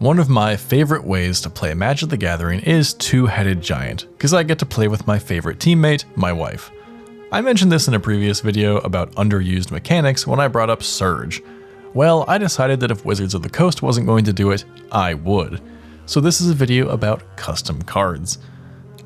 One of my favorite ways to play Magic the Gathering is Two-Headed Giant, because I get to play with my favorite teammate, my wife. I mentioned this in a previous video about underused mechanics when I brought up Surge. Well, I decided that if Wizards of the Coast wasn't going to do it, I would. So this is a video about custom cards.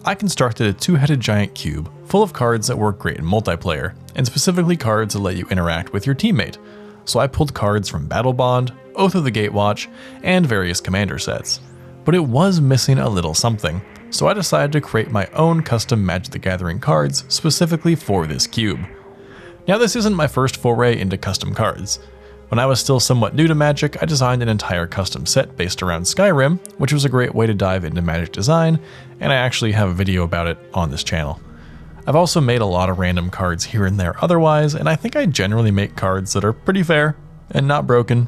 I constructed a Two-Headed Giant cube full of cards that work great in multiplayer, and specifically cards that let you interact with your teammate. So I pulled cards from Battle Bond, Oath of the Gatewatch, and various commander sets. But it was missing a little something, so I decided to create my own custom Magic the Gathering cards specifically for this cube. Now this isn't my first foray into custom cards. When I was still somewhat new to Magic, I designed an entire custom set based around Skyrim, which was a great way to dive into Magic design, and I actually have a video about it on this channel. I've also made a lot of random cards here and there otherwise, and I think I generally make cards that are pretty fair and not broken.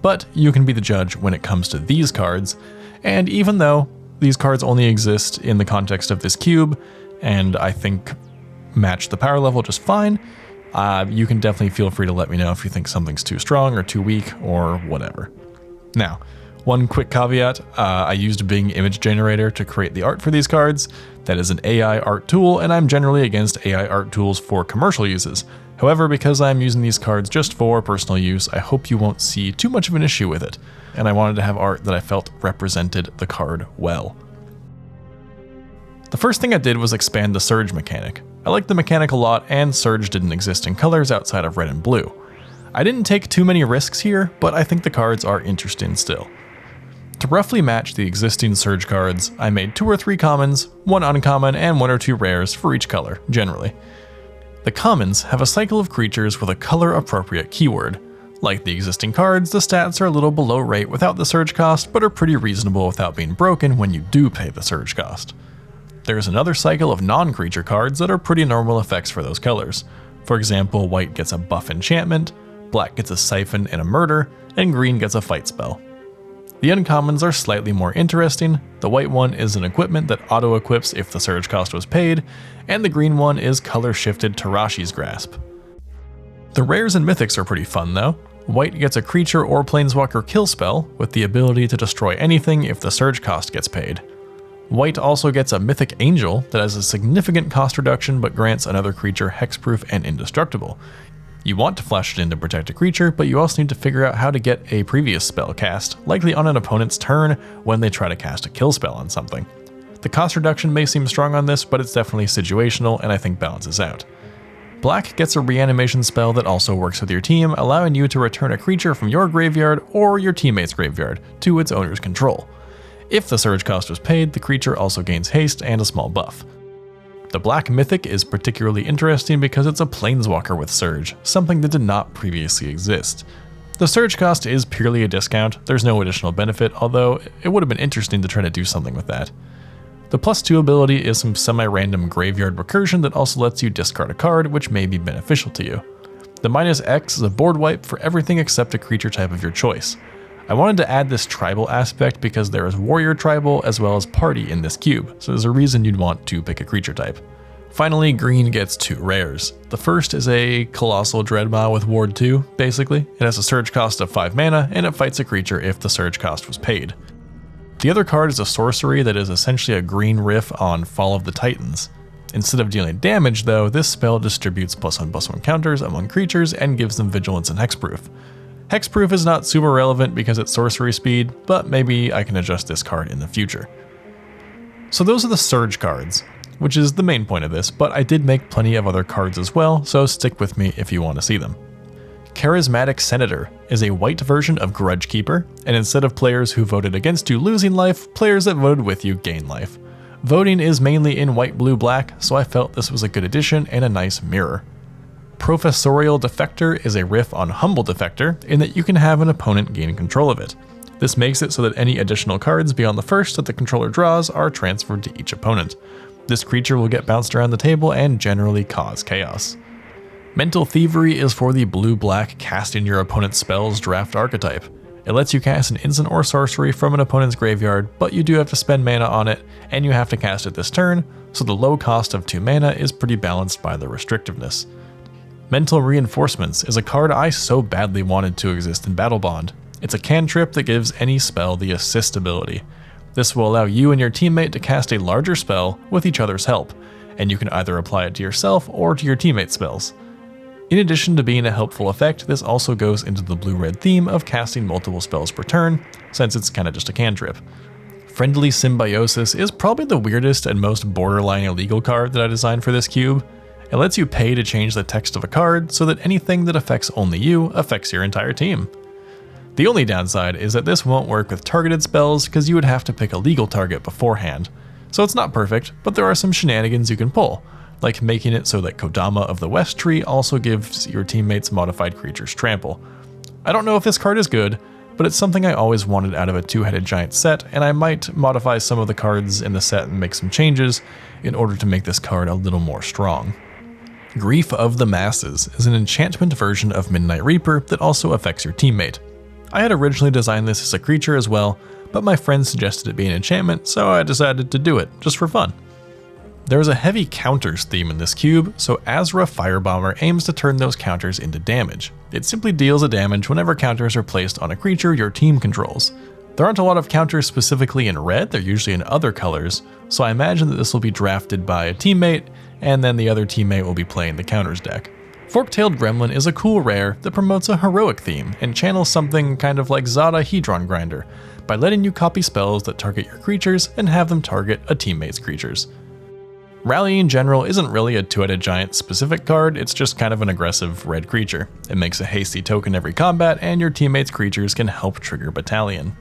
But you can be the judge when it comes to these cards, and even though these cards only exist in the context of this cube, and I think match the power level just fine, you can definitely feel free to let me know if you think something's too strong or too weak or whatever. Now, one quick caveat, I used Bing Image Generator to create the art for these cards. That is an AI art tool, and I'm generally against AI art tools for commercial uses. However, because I'm using these cards just for personal use, I hope you won't see too much of an issue with it, and I wanted to have art that I felt represented the card well. The first thing I did was expand the Surge mechanic. I liked the mechanic a lot, and Surge didn't exist in colors outside of red and blue. I didn't take too many risks here, but I think the cards are interesting still. To roughly match the existing Surge cards, I made 2 or 3 commons, 1 uncommon, and 1 or 2 rares for each color, generally. The commons have a cycle of creatures with a color-appropriate keyword. Like the existing cards, the stats are a little below rate without the Surge cost, but are pretty reasonable without being broken when you do pay the Surge cost. There's another cycle of non-creature cards that are pretty normal effects for those colors. For example, white gets a buff enchantment, black gets a siphon and a murder, and green gets a fight spell. The uncommons are slightly more interesting. The white one is an equipment that auto-equips if the Surge cost was paid, and the green one is color-shifted Tarashi's Grasp. The rares and mythics are pretty fun though. White gets a creature or planeswalker kill spell with the ability to destroy anything if the Surge cost gets paid. White also gets a mythic angel that has a significant cost reduction but grants another creature hexproof and indestructible. You want to flash it in to protect a creature, but you also need to figure out how to get a previous spell cast, likely on an opponent's turn when they try to cast a kill spell on something. The cost reduction may seem strong on this, but it's definitely situational and I think balances out. Black gets a reanimation spell that also works with your team, allowing you to return a creature from your graveyard or your teammate's graveyard to its owner's control. If the Surge cost was paid, the creature also gains haste and a small buff. The black mythic is particularly interesting because it's a planeswalker with Surge, something that did not previously exist. The Surge cost is purely a discount, there's no additional benefit, although it would have been interesting to try to do something with that. The +2 ability is some semi-random graveyard recursion that also lets you discard a card, which may be beneficial to you. The -X is a board wipe for everything except a creature type of your choice. I wanted to add this tribal aspect because there is warrior tribal as well as party in this cube, so there's a reason you'd want to pick a creature type. Finally, green gets 2 rares. The first is a Colossal Dreadmaw with Ward 2, basically. It has a Surge cost of 5 mana, and it fights a creature if the Surge cost was paid. The other card is a sorcery that is essentially a green riff on Fall of the Titans. Instead of dealing damage though, this spell distributes +1/+1 counters among creatures and gives them vigilance and hexproof. Hexproof is not super relevant because it's sorcery speed, but maybe I can adjust this card in the future. So those are the Surge cards, which is the main point of this, but I did make plenty of other cards as well, so stick with me if you want to see them. Charismatic Senator is a white version of Grudge Keeper, and instead of players who voted against you losing life, players that voted with you gain life. Voting is mainly in white, blue, black, so I felt this was a good addition and a nice mirror. Professorial Defector is a riff on Humble Defector in that you can have an opponent gain control of it. This makes it so that any additional cards beyond the first that the controller draws are transferred to each opponent. This creature will get bounced around the table and generally cause chaos. Mental Thievery is for the blue-black casting your opponent's spells draft archetype. It lets you cast an instant or sorcery from an opponent's graveyard, but you do have to spend mana on it, and you have to cast it this turn, so the low cost of 2 mana is pretty balanced by the restrictiveness. Mental Reinforcements is a card I so badly wanted to exist in Battle Bond. It's a cantrip that gives any spell the assist ability. This will allow you and your teammate to cast a larger spell with each other's help, and you can either apply it to yourself or to your teammate's spells. In addition to being a helpful effect, this also goes into the blue-red theme of casting multiple spells per turn, since it's kinda just a cantrip. Friendly Symbiosis is probably the weirdest and most borderline illegal card that I designed for this cube. It lets you pay to change the text of a card so that anything that affects only you affects your entire team. The only downside is that this won't work with targeted spells because you would have to pick a legal target beforehand. So it's not perfect, but there are some shenanigans you can pull, like making it so that Kodama of the West Tree also gives your teammates modified creatures trample. I don't know if this card is good, but it's something I always wanted out of a two-headed giant set, and I might modify some of the cards in the set and make some changes in order to make this card a little more strong. Grief of the Masses is an enchantment version of Midnight Reaper that also affects your teammate. I had originally designed this as a creature as well, but my friend suggested it be an enchantment, so I decided to do it, just for fun. There is a heavy counters theme in this cube, so Azra Firebomber aims to turn those counters into damage. It simply deals a damage whenever counters are placed on a creature your team controls. There aren't a lot of counters specifically in red, they're usually in other colors, so I imagine that this will be drafted by a teammate, and then the other teammate will be playing the counters deck. Fork-tailed Gremlin is a cool rare that promotes a heroic theme and channels something kind of like Zada Hedron Grinder by letting you copy spells that target your creatures and have them target a teammate's creatures. Rallying General isn't really a two-headed giant specific card, it's just kind of an aggressive red creature. It makes a hasty token every combat and your teammate's creatures can help trigger Battalion.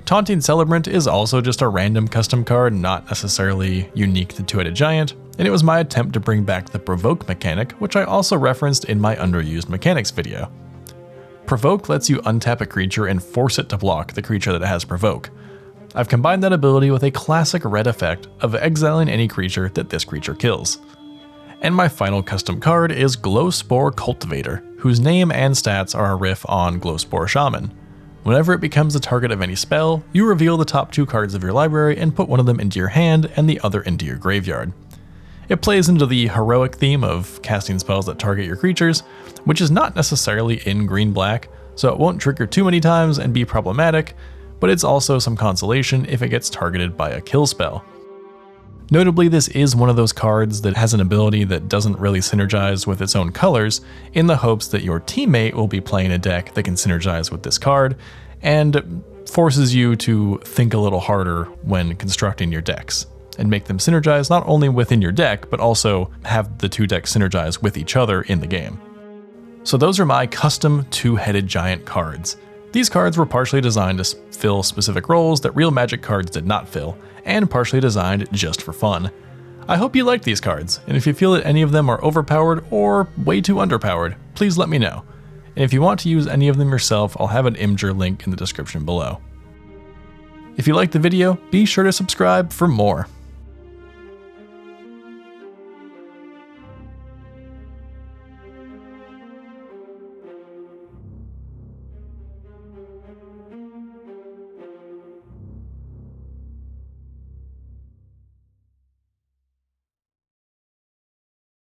Taunting Celebrant is also just a random custom card, not necessarily unique to two-headed giant, and it was my attempt to bring back the Provoke mechanic, which I also referenced in my underused mechanics video. Provoke lets you untap a creature and force it to block the creature that has Provoke. I've combined that ability with a classic red effect of exiling any creature that this creature kills. And my final custom card is Glowspore Cultivator, whose name and stats are a riff on Glowspore Shaman. Whenever it becomes the target of any spell, you reveal the top 2 cards of your library and put one of them into your hand and the other into your graveyard. It plays into the heroic theme of casting spells that target your creatures, which is not necessarily in green-black, so it won't trigger too many times and be problematic, but it's also some consolation if it gets targeted by a kill spell. Notably, this is one of those cards that has an ability that doesn't really synergize with its own colors, in the hopes that your teammate will be playing a deck that can synergize with this card, and forces you to think a little harder when constructing your decks, and make them synergize not only within your deck, but also have the 2 decks synergize with each other in the game. So those are my custom two-headed giant cards. These cards were partially designed to fill specific roles that real Magic cards did not fill, and partially designed just for fun. I hope you like these cards, and if you feel that any of them are overpowered or way too underpowered, please let me know. And if you want to use any of them yourself, I'll have an Imgur link in the description below. If you liked the video, be sure to subscribe for more.